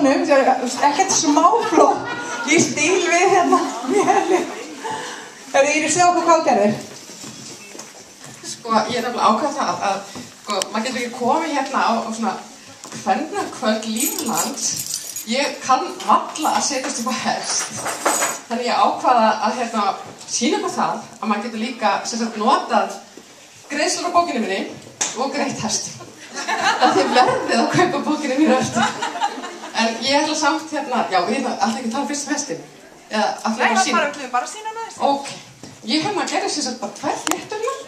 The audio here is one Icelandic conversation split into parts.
puttunum, ekkert smáflott í stíl við hérna mjölni. Íris, segðu okkur hvað gerðir? Sko, ég nefnilega ákvað það að sko, maður getur ekki komið hérna á svona kvennakvöld Líflands. Ég kann varla að setjast upp á hest. Þannig ég ákvaða að sýna ykkur það að maður getur líka notað greiðslur á bókinni minni og greitt hest. Það þið verðið að kaupa bókinni mínu eftir. En ég ætla samt já, við alltaf ekki tala fyrst um hestin. Eða alltaf bara sína. Nei, bara sína næst. Ok. Ég gerði bara 2 fléttur hér.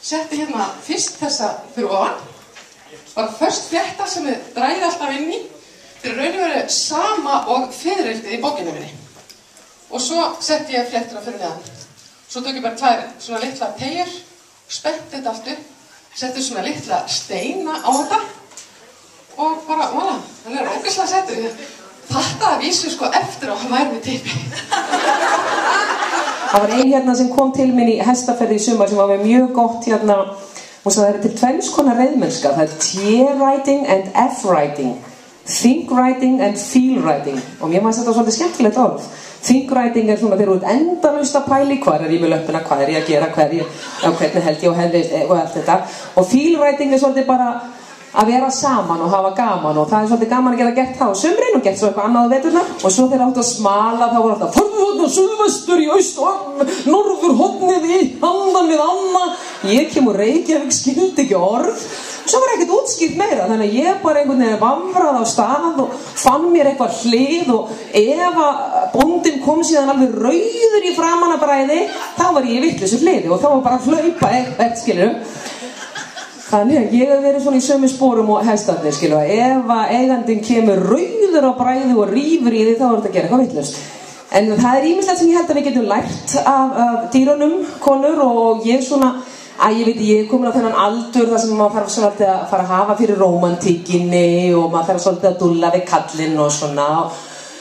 Setti fyrst þessa fyrir ofan. Bara först flétta sem þið dræði alltaf inn í. Þeir raun og veru sama og fiðrildið í bókinni minni. Og svo setti ég fléttura fyrir neðan. Svo tók ég bara 2 svona litla teygjur, spennti þetta allt upp, setti svona litla steina á þetta og bara, voilà, hann ógeðslega settur. Þetta að vísu sko eftir að hann væri með tippi. Það var ein sem kom til minn í hestaferði í sumar sem var með mjög gott hún sagði það til 2 konar reiðmennska. Það T-writing and F-writing. Think writing and feel writing. Og mér maður þetta svolítið skemmtilegt orð. Think writing svona þegar þú ert endalaust að pæli hvað ég með löppina, hvað ég að gera, hvernig held ég og henni og allt þetta. Og feel writing svolítið bara að vera saman og hafa gaman og það svolítið gaman að geta gert það á sumrin og gert svo eitthvað annað á veturnar. Og svo þegar áttu að smala þá voru alltaf farðu suðvestur í austan, norður hornið í handan við anna. Ég kem úr Reykjavík, skildi ekki orð. Svo var ekkert útskýrt meira, þannig að ég bara einhvern veginn vamraði á stað og fann mér eitthvað hlið og ef að bóndinn kom síðan alveg rauður í framanabræði, þá var ég í vitlausu hliði og þá var bara að hlaupa skilurðu. Þannig að ég hef verið svona í sömu spórum og hestarnir, skilurðu, ef að eigandinn kemur rauður á bræði og rífur í því, þá er þetta að gera eitthvað vitlaust. En það er ýmislegt sem ég held að við getum lært af dýrunum, konur, og ég svona ég veit, ég er komin á þennan aldur þar sem maður þarf svolítið að fara að hafa fyrir rómantíkinni og maður þarf svolítið að dúlla við kallinn og svona.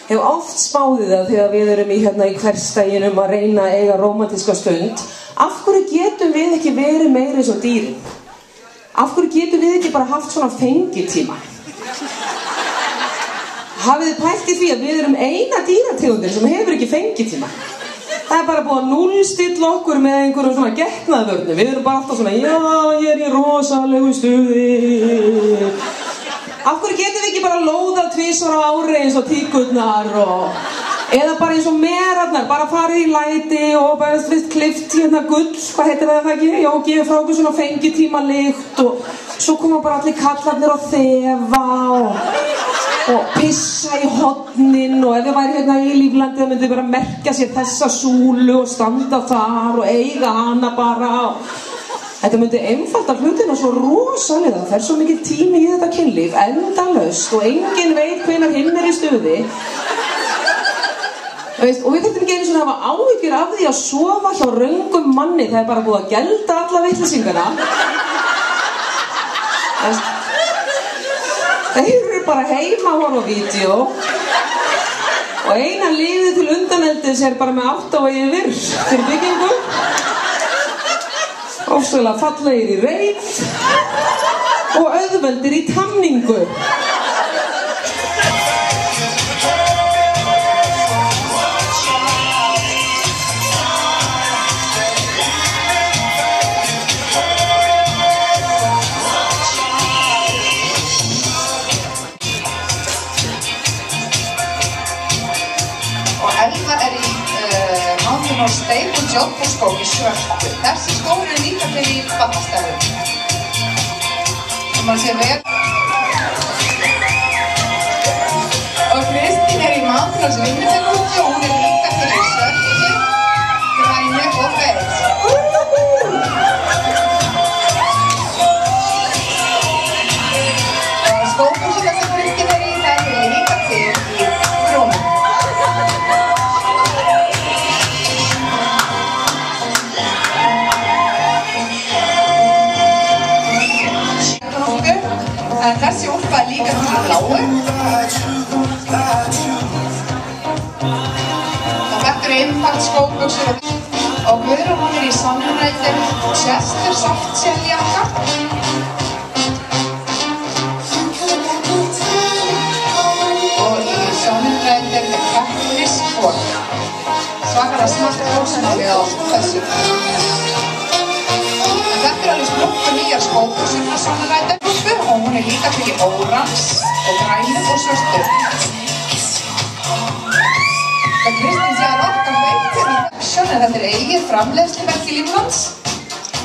Ég hef oft spáðið það þegar við erum í hversdæginum að reyna að eiga rómantíska stund. Af hverju getum við ekki verið meira eins og dýrin? Af hverju getum við ekki bara haft svona fengitíma? Hafið þið pælt í því að við erum eina dýrategundir sem hefur ekki fengitíma? Það er bara búið að núllstilla okkur með einhverjum svona getnaðvörnum. Við erum bara alltaf svona, já, ég er í rosalegu stuði. Af hverju getum við ekki bara lóðað 2 ára á ári eins og tíkurnar eða bara eins og merarnar, bara farið í læti og bara klift gull, hvað heitir það ekki? Já, gefið frá okkur svona fengitíma lykt og svo koma bara allir kallarnir og þefa og pissa í hornin og ef við væri í Líflandi þá myndi við bara merkja sér þessa súlu og standa þar og eiga hana bara þetta myndi einfalda hlutina svo rosalega, það fer svo mikið tími í þetta kynlíf, endalaust og enginn veit hvenær hinn er í stuði og við þurfum ekki einu svona að hafa áhyggjur af því að sofa hjá röngum manni, það er bara búið að gelda alla vitleysingana þeir eru bara heima að horfa á vídeó og eina liðið til undaneldis er bara með 8 vegið virð fyrir byggingu ofsalega fallegir í reit og auðveldir í tamningu og steik og jogginskó í svörtu. Þessi skór er líka til í barnastæðum. Og maður sé vel. Og Kristín er í Matrós vinnufélagi og hún er líka til í svörtu, grænu og beige. Og skóbúsina sem Kristín er í, það er líka til í brúnum. Þessi úlpa er líka til í bláu og þetta eru einfalt skóbuxur og Guðrún hún er í Sunrider Chester Softshell-jakka og alltaf fólksmáli á þessu. En þetta alveg splunkur nýjar skóbuxur frá Sonneræta-grúppu og hún líka til í órans og grænum og svörtum. Það Kristín sé að rokka veit hérna í Action en þetta eigið framleiðslumerki Líflands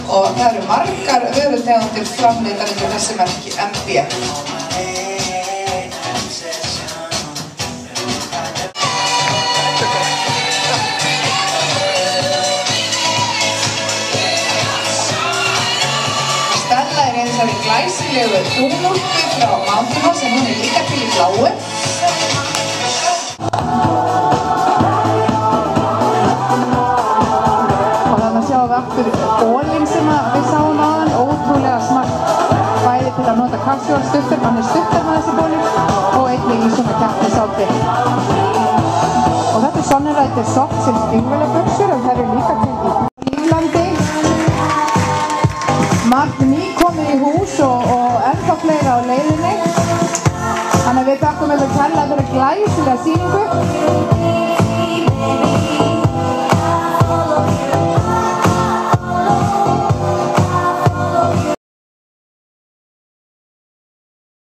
og það eru margar vörutegundir framleiddar undir þessi merki MB. Stella er eins og glæsilegu túnúlpu frá Mánduná sem hún líka til í bláu. Aftur bólinn sem við sáum áðan, ótrúlega smart bæði til að nota casual-stuttur, hann stuttar með þessi bólinn og einnig í svona keppnisáti. Og þetta Sonneræta soft sem stígvélabuxur og það eru líka til í Líflandi. Margt nýkomið í hús og ennþá fleira á leiðinni. Þannig að við þakkum kærlega fyrir glæsilega sýningu.